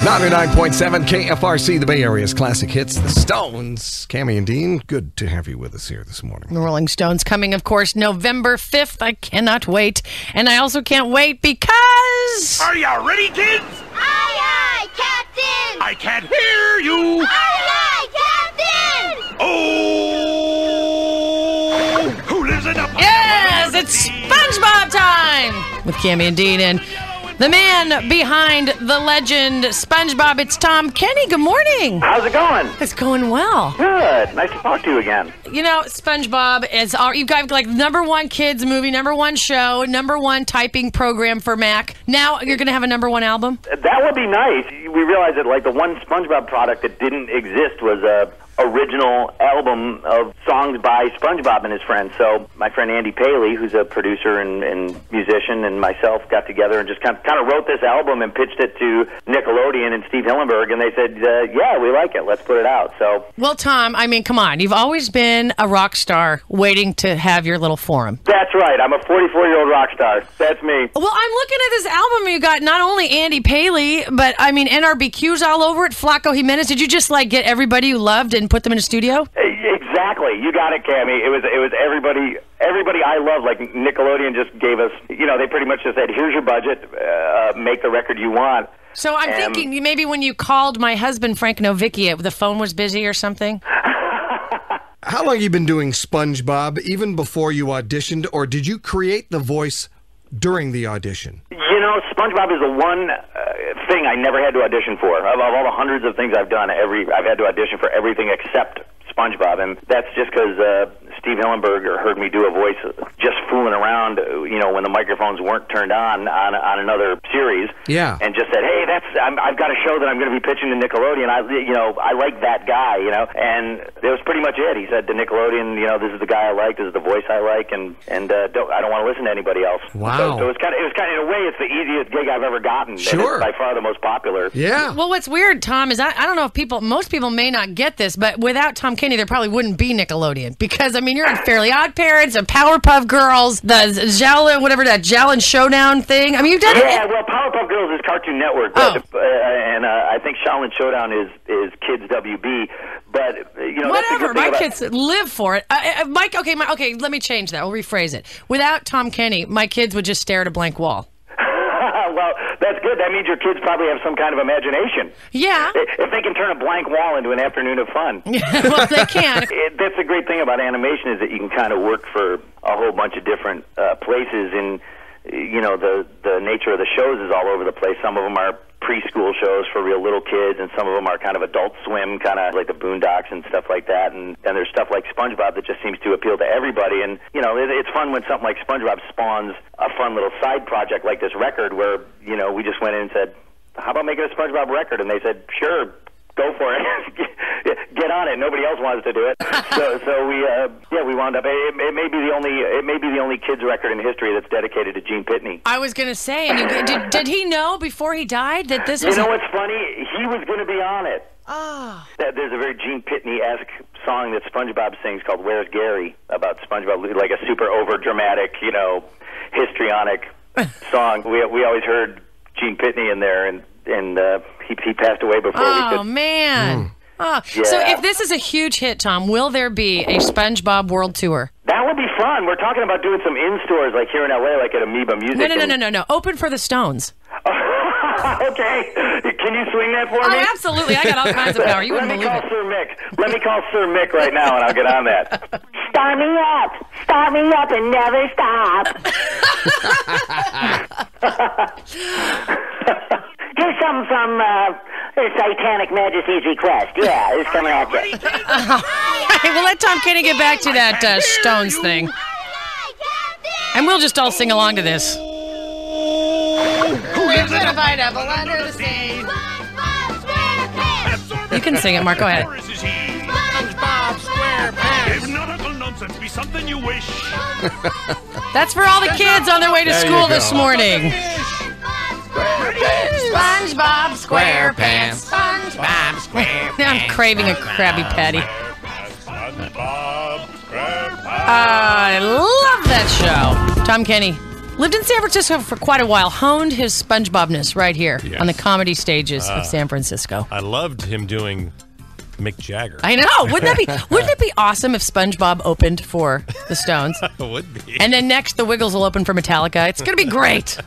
99.7 KFRC, the Bay Area's classic hits, The Stones. Cammy and Dean, good to have you with us here this morning. The Rolling Stones coming, of course, November 5th. I cannot wait. And I also can't wait because... Are you ready, kids? Aye, aye, Captain! I can't hear you! Aye, aye, Captain! Oh! Who lives in a... Yes, it's SpongeBob time! With Cammy and Dean and... the man behind the legend, SpongeBob, it's Tom Kenny. Good morning. How's it going? It's going well. Good. Nice to talk to you again. You know, SpongeBob is you've got like #1 kids movie, #1 show, #1 typing program for Mac. Now you're going to have a #1 album? That would be nice. We realized that like the one SpongeBob product that didn't exist was a original album of songs by SpongeBob and his friends. So my friend Andy Paley, who's a producer and musician, and myself got together and just kind of wrote this album and pitched it to Nickelodeon and Steve Hillenburg, and they said, yeah, we like it. Let's put it out. So, well, Tom, I mean, come on. You've always been a rock star waiting to have your little forum. That's right. I'm a 44-year-old rock star. That's me. Well, I'm looking at this album. You got not only Andy Paley, but, I mean, NRBQ's all over it. Flaco Jimenez. Did you just, like, get everybody you loved and put them in a studio? Exactly. You got it, Cammy. It was everybody I love. Like Nickelodeon just gave us, they pretty much just said, here's your budget, make the record you want. So I'm thinking maybe when you called my husband, Frank Novicki, the phone was busy or something? How long have you been doing SpongeBob, even before you auditioned, or did you create the voice during the audition? SpongeBob is the one thing I never had to audition for. Of all the hundreds of things I've done, I've had to audition for everything except SpongeBob, and that's just because Steve Hillenburg heard me do a voice just fooling around, when the microphones weren't turned on another series. Yeah. And just said, hey, I've got a show that I'm going to be pitching to Nickelodeon. I like that guy, and that was pretty much it. He said to Nickelodeon, this is the guy I like, this is the voice I like, and I don't want to listen to anybody else. Wow. So it was kind of in a way, it's the easiest gig I've ever gotten. Sure. And it's by far the most popular. Yeah. Well, what's weird, Tom, is I don't know if most people may not get this, but without Tom Kenny, there probably wouldn't be Nickelodeon, because I mean, you're in Fairly Odd Parents and Powerpuff Girls, the Jalen Showdown thing. I mean, you've done it. Yeah, well, Powerpuff Girls is Cartoon Network, but, and I think Shaolin Showdown is Kids WB. But whatever, my kids live for it. Mike, okay, let me change that. We'll rephrase it. Without Tom Kenny, my kids would just stare at a blank wall. Well, that's good. That means your kids probably have some kind of imagination. Yeah. If they can turn a blank wall into an afternoon of fun. Well, they can. That's the great thing about animation, is that you can kind of work for a whole bunch of different places, and the nature of the shows is all over the place. Some of them are preschool shows for real little kids, and some of them are kind of Adult Swim, kind of like the Boondocks and stuff like that. And there's stuff like SpongeBob that just seems to appeal to everybody. And it's fun when something like SpongeBob spawns a fun little side project like this record, where we just went in and said, how about making a SpongeBob record? And they said, sure, go for it. Get on it. Nobody else wants to do it. So we wound up. It may be the only kids record in history that's dedicated to Gene Pitney. I was going to say, and did he know before he died that this was? You know what's funny? He was going to be on it. Oh. There's a very Gene Pitney-esque song that SpongeBob sings called "Where's Gary?" about SpongeBob, like a super over-dramatic, histrionic song. We always heard Gene Pitney in there, and he passed away before we could. Oh, man. Oh. Yeah. So if this is a huge hit, Tom, will there be a SpongeBob World Tour? That would be fun. We're talking about doing some in-stores, like here in L.A., like at Amoeba Music. No. Open for the Stones. Okay. Can you swing that for me? Oh, absolutely. I got all kinds of power. You wouldn't believe it. Let me call Sir Mick right now, and I'll get on that. Start me up and never stop. Here's something from His Satanic Majesty's request. Yeah, it's coming out there. Hey, we'll let Tom Kenny get back to that Stones thing. And we'll just all sing along to this. Who lives in a pineapple under the sea? You can sing it, Mark. Go ahead. SpongeBob SquarePants. If nautical nonsense be something you wish. That's for all the kids on their way to school this morning. SpongeBob SquarePants. SpongeBob SquarePants. Now I'm craving a Krabby Patty. I love that show. Tom Kenny, Lived in San Francisco for quite a while. Honed his SpongeBob-ness right here Yes. on the comedy stages of San Francisco. I loved him doing Mick Jagger. I know. Wouldn't it be awesome if SpongeBob opened for the Stones? It would be. And then next, the Wiggles will open for Metallica. It's going to be great.